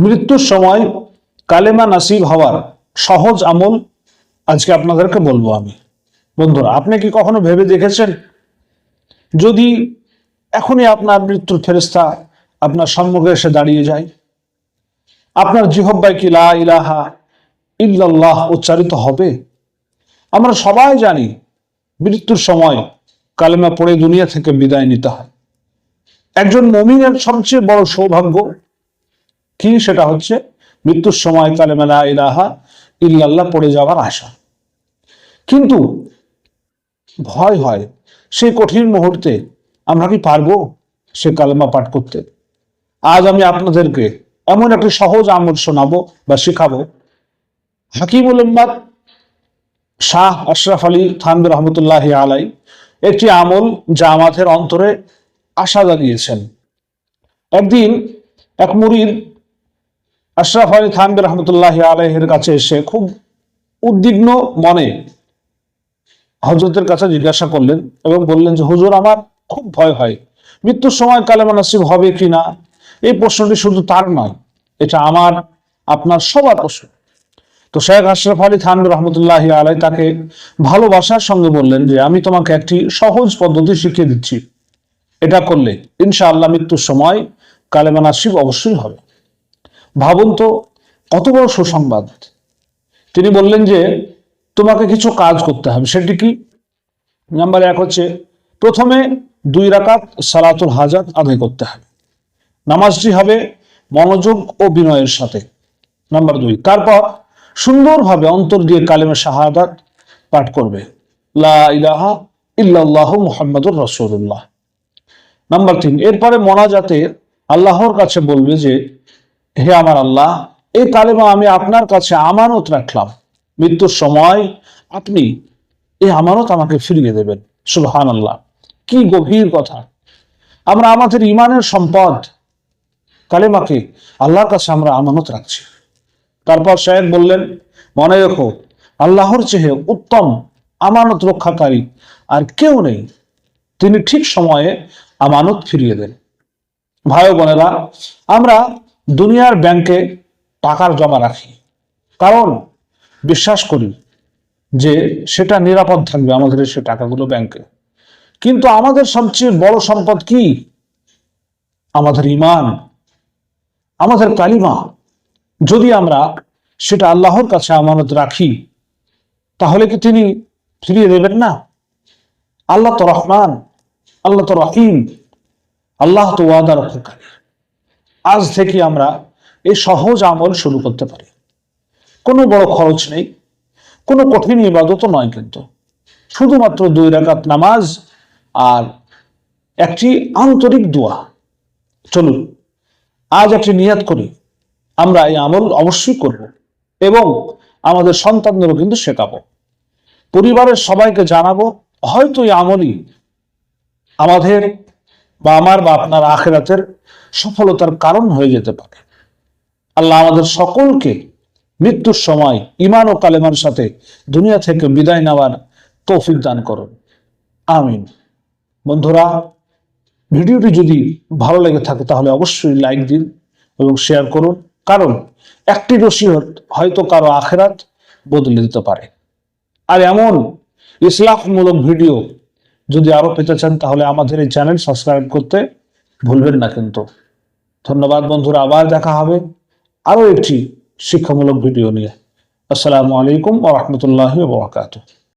মৃত্যুর সময় কালেমা নাসিব হওয়ার সহজ আমল আজকে আপনাদেরকে বলবো আমি। বন্ধুরা, আপনি কি কখনো ভেবে দেখেছেন, যদি এখনই আপনার মৃত্যুর ফেরেশতা আপনার সম্মুখে এসে দাঁড়িয়ে যায়, আপনার জিহ্বায় কি লা ইলাহা ইল্লাল্লাহ উচ্চারিত হবে? আমরা সবাই জানি মৃত্যুর সময় কালেমা পড়ে দুনিয়া থেকে বিদায় নিতে হয়। একজন মুমিনের সবচেয়ে বড় সৌভাগ্য কি, সেটা হচ্ছে মৃত্যুর সময় কালেমা লা ইলাহা ইল্লাল্লাহ পড়ে যাওয়ার আশা। কিন্তু ভয় হয়, সেই কঠিন মুহূর্তে আমরা কি পারবো সে কালেমা পাঠ করতে? আজ আমি আপনাদেরকে এমন একটি সহজ আমল শোনাবো বা শিখাবো। হাকিমুল উম্মাত শাহ আশরাফ আলী থানভী রহমতুল্লাহ আলাই একটি আমল যা আমাদের অন্তরে আশা জাগিয়েছেন। একদিন এক মুরিদ আশরাফ আলী থানভী রহমতুল্লাহ আলাইহের কাছে এসে খুব উদ্বিগ্ন মনে হযরতের কাছে জিজ্ঞাসা করলেন এবং বললেন যে, হুজুর, আমার খুব ভয় হয়, মৃত্যুর সময় কালেমা নাসিব হবে কিনা। এই প্রশ্নটি শুধু তার নয়, এটা আমার আপনার সবার প্রশ্ন। তো শেখ আশরাফ আলী থানভী রহমতুল্লাহ আলাই তাকে ভালোবাসার সঙ্গে বললেন যে, আমি তোমাকে একটি সহজ পদ্ধতি শিখিয়ে দিচ্ছি, এটা করলে ইনশাআল্লাহ মৃত্যুর সময় কালেমা নাসিব অবশ্যই হবে। ভাবুন তো, কত বড় সুসংবাদ। তিনি বললেন যে, তোমাকে কিছু কাজ করতে হবে। সেটি কি? নাম্বার 1 হচ্ছে, প্রথমে 2 রাকাত সালাতুল হাজাত আদায় করতে হবে। নামাজটি হবে মনোযোগ ও বিনয়ের সাথে। নাম্বার 2, তারপর সুন্দরভাবে অন্তর দিয়ে কালেমা শাহাদাত পাঠ করবে, লা ইলাহা ইল্লাল্লাহু মুহাম্মাদুর রাসূলুল্লাহ। নাম্বার 3, এরপরে মোনাজাতে আল্লাহর কাছে বলবে যে, হে আমার আল্লাহ, এই কালেমা আমি আপনার কাছে আমানত রাখলাম, মৃত্যুর সময় আপনি এই আমানত আমাকে ফিরিয়ে দেবেন। সুবহানাল্লাহ, কি গভীর কথা। আমরা আমাদের ইমানের সম্পদ কালেমাকে আল্লাহর কাছে আমরা আমানত রাখছি। তারপর শায়েখ বললেন, মনে রেখো, আল্লাহর চেয়ে উত্তম আমানত রক্ষাকারী আর কেউ নেই, তিনি ঠিক সময়ে আমানত ফিরিয়ে দেন। ভাই বোনেরা, আমরা দুনিয়ার ব্যাংকে টাকার জমা রাখি, কারণ বিশ্বাস করি যে সেটা নিরাপদ থাকবে, আমাদের সে টাকাগুলো ব্যাংকে। কিন্তু আমাদের সবচেয়ে বড় সম্পদ কি? আমাদের ঈমান, আমাদের কালিমা। যদি আমরা সেটা আল্লাহর কাছে আমানত রাখি, তাহলে কি তিনি ফিরিয়ে দেবেন না? আল্লাহ তো রহমান, আল্লাহ তো রহিম, আল্লাহ তো ওয়াদা রক্ষাকারী। আজ থেকে আমরা এই সহজ আমল শুরু করতে পারি। কোনো বড় খরচ নেই, কোনো কঠিন ইবাদতও নয়, কিন্তু শুধুমাত্র 2 রাকাত নামাজ আর একটি আন্তরিক দোয়া। চলুন আজ একটি নিয়াত করি, আমরা এই আমল অবশ্যই করব এবং আমাদের সন্তানদেরও কিন্তু শেখাবো, পরিবারের সবাইকে জানাবো। হয়তো এই আমলই আমাদের বা আমার বা আপনার আখিরাতের সফলতার কারণ হয়ে যেতে পারে। আল্লাহ আমাদের সকলকে মৃত্যুর সময় ঈমান ও কালেমার সাথে দুনিয়া থেকে বিদায় নেওয়ার তৌফিক দান করুন, আমিন। বন্ধুরা, ভিডিওটি যদি ভালো লেগে থাকে তাহলে অবশ্যই লাইক দিন এবং শেয়ার করুন, কারণ একটি নসিহত হয়তো কারো আখিরাত বদলে দিতে পারে। আর এমন ইসলামমূলক ভিডিও যদি আরো পেতে চান, তাহলে আমাদের এই চ্যানেল সাবস্ক্রাইব করতে ভুলবেন না কিন্তু। ধন্যবাদ বন্ধুরা, আবার দেখা হবে আরো একটি শিক্ষামূলক ভিডিও নিয়ে। আসসালামু আলাইকুম ওয়া রাহমাতুল্লাহি ওয়া বারাকাতুহু।